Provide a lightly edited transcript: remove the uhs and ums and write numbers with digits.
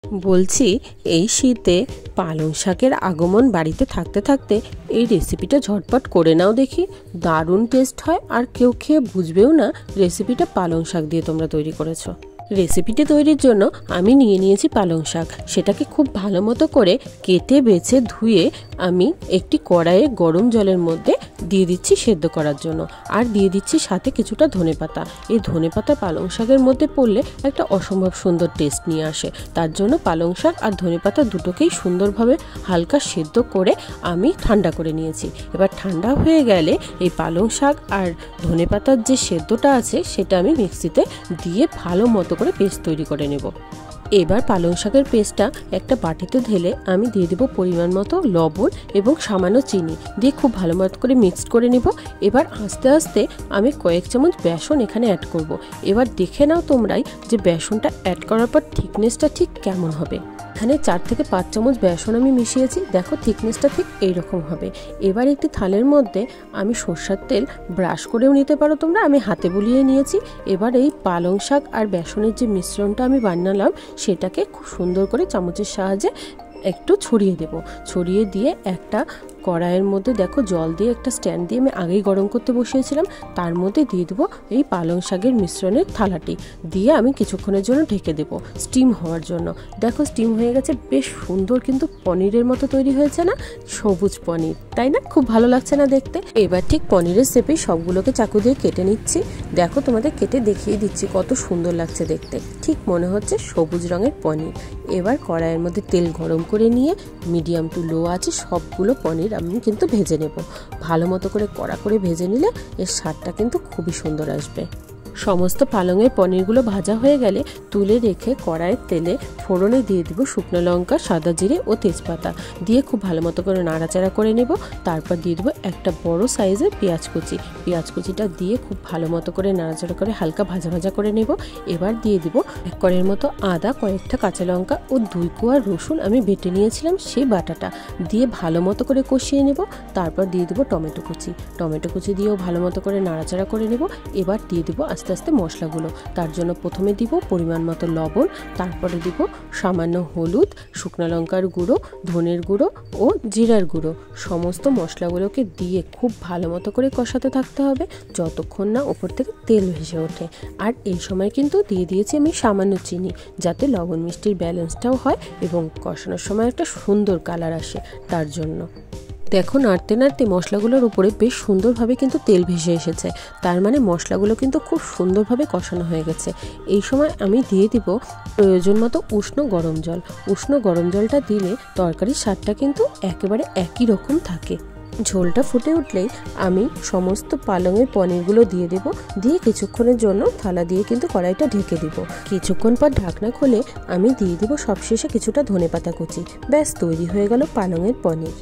বলছি এই শীতে পালং শাকের আগমন বাড়িতে থাকতে থাকতে এই রেসিপিটা ঝটপট করে নাও দেখি। দারুণ টেস্ট হয়, আর কেউ খেয়ে বুঝবেও না রেসিপিটা পালং শাক দিয়ে তোমরা তৈরি করেছো। রেসিপিটি তৈরির জন্য আমি নিয়ে নিয়েছি পালং শাক। সেটাকে খুব ভালো মতো করে কেটে বেছে ধুয়ে আমি একটি কড়াইয়ে গরম জলের মধ্যে দিয়ে দিচ্ছি সেদ্ধ করার জন্য, আর দিয়ে দিচ্ছি সাথে কিছুটা ধনেপাতা। এই ধনেপাতা পালং শাকের মধ্যে পড়লে একটা অসম্ভব সুন্দর টেস্ট নিয়ে আসে। তার জন্য পালং শাক আর ধনেপাতা দুটোকেই সুন্দরভাবে হালকা সেদ্ধ করে আমি ঠান্ডা করে নিয়েছি। এবার ঠান্ডা হয়ে গেলে এই পালং শাক আর ধনেপাতার যে সেদ্ধটা আছে সেটা আমি মিক্সিতে দিয়ে ভালো মতো করে পেস্ট তৈরি করে নেব। এবার পালং শাকের পেস্টটা একটা বাটিতে ঢেলে আমি দিয়ে দেবো পরিমাণ মতো লবণ এবং সামান্য চিনি দিয়ে খুব ভালো মতো করে মিক্সড করে নেব। এবার আস্তে আস্তে আমি কয়েক চামচ বেসন এখানে অ্যাড করব। এবার দেখে নাও তোমরাই যে বেসনটা অ্যাড করার পর থিকনেসটা ঠিক কেমন হবে। এখানে 4 থেকে 5 চামচ বেসন আমি মিশিয়েছি, দেখো থিকনেসটা ঠিক এইরকম হবে। এবার একটি থালের মধ্যে আমি সরষের তেল ব্রাশ করেও নিতে পারো তোমরা, আমি হাতে বুলিয়ে নিয়েছি। এবার এই পালং শাক আর বেসনের যে মিশ্রণটা আমি বানালাম সেটাকে খুব সুন্দর করে চামচের সাহায্যে একটু ছড়িয়ে দেব। ছড়িয়ে দিয়ে একটা কড়াইয়ের মধ্যে দেখো জল দিয়ে একটা স্ট্যান্ড দিয়ে আমি আগেই গরম করতে বসিয়েছিলাম, তার মধ্যে দিয়ে দেবো এই পালং শাকের মিশ্রণের থালাটি দিয়ে আমি কিছুক্ষণের জন্য ঢেকে দেবো স্টিম হওয়ার জন্য। দেখো স্টিম হয়ে গেছে, বেশ সুন্দর কিন্তু পনিরের মতো তৈরি হয়েছে না, সবুজ পনির, তাই না? খুব ভালো লাগছে না দেখতে? এবার ঠিক পনিরের শেপে সবগুলোকে চাকু দিয়ে কেটে নিচ্ছি। দেখো তোমাদের কেটে দেখিয়ে দিচ্ছি কত সুন্দর লাগছে দেখতে, ঠিক মনে হচ্ছে সবুজ রঙের পনির। এবার কড়াইয়ের মধ্যে তেল গরম করে নিয়ে মিডিয়াম টু লো আছে সবগুলো পনির আমি কিন্তু ভেজে নেব। ভালো মতো করে কড়া করে ভেজে নিলে এর স্বাদটা কিন্তু খুবই সুন্দর আসবে। সমস্ত পালংয়ের পনিরগুলো ভাজা হয়ে গেলে তুলে রেখে কড়াইয়ের তেলে ফোড়নে দিয়ে দেবো শুকনো লঙ্কা, সাদা জিরে ও তেজপাতা দিয়ে খুব ভালো মতো করে নাড়াচাড়া করে নেব। তারপর দিয়ে দেবো একটা বড় সাইজের পেঁয়াজ কুচি। পেঁয়াজ কুচিটা দিয়ে খুব ভালো মতো করে নাড়াচাড়া করে হালকা ভাজা ভাজা করে নেব। এবার দিয়ে দেবো 1 কোয়ার মতো আদা, কয়েকটা কাঁচা লঙ্কা ও 2 কোয়া রসুন আমি বেটে নিয়েছিলাম, সেই বাটাটা দিয়ে ভালো মতো করে কষিয়ে নেব। তারপর দিয়ে দেবো টমেটো কুচি। টমেটো কুচি দিয়েও ভালো মতো করে নাড়াচাড়া করে নেব। এবার দিয়ে দেবো আস্তে আস্তে মশলাগুলো। তার জন্য প্রথমে দিব পরিমাণ মতো লবণ, তারপরে দিব সামান্য হলুদ, শুকনো লঙ্কার গুঁড়ো, ধনের গুঁড়ো ও জিরার গুঁড়ো। সমস্ত মশলাগুলোকে দিয়ে খুব ভালো মতো করে কষাতে থাকতে হবে যতক্ষণ না ওপর থেকে তেল ভেসে ওঠে। আর এই সময় কিন্তু দিয়ে দিয়েছি আমি সামান্য চিনি, যাতে লবণ মিষ্টির ব্যালেন্সটাও হয় এবং কষানোর সময় একটা সুন্দর কালার আসে তার জন্য। দেখো নাড়তে নাড়তে মশলাগুলোর উপরে বেশ সুন্দরভাবে কিন্তু তেল ভেসে এসেছে, তার মানে মশলাগুলো কিন্তু খুব সুন্দরভাবে কষানো হয়ে গেছে। এই সময় আমি দিয়ে দিব প্রয়োজন মতো উষ্ণ গরম জল। উষ্ণ গরম জলটা দিলে তরকারির স্বাদটা কিন্তু একেবারে একই রকম থাকে। ঝোলটা ফুটে উঠলেই আমি সমস্ত পালংয়ের পনিরগুলো দিয়ে দেব, দিয়ে কিছুক্ষণের জন্য থালা দিয়ে কিন্তু কড়াইটা ঢেকে দিব। কিছুক্ষণ পর ঢাকনা খুলে আমি দিয়ে দিব সবশেষে কিছুটা ধনেপাতা কুচি। ব্যাস তৈরি হয়ে গেল পালংয়ের পনির।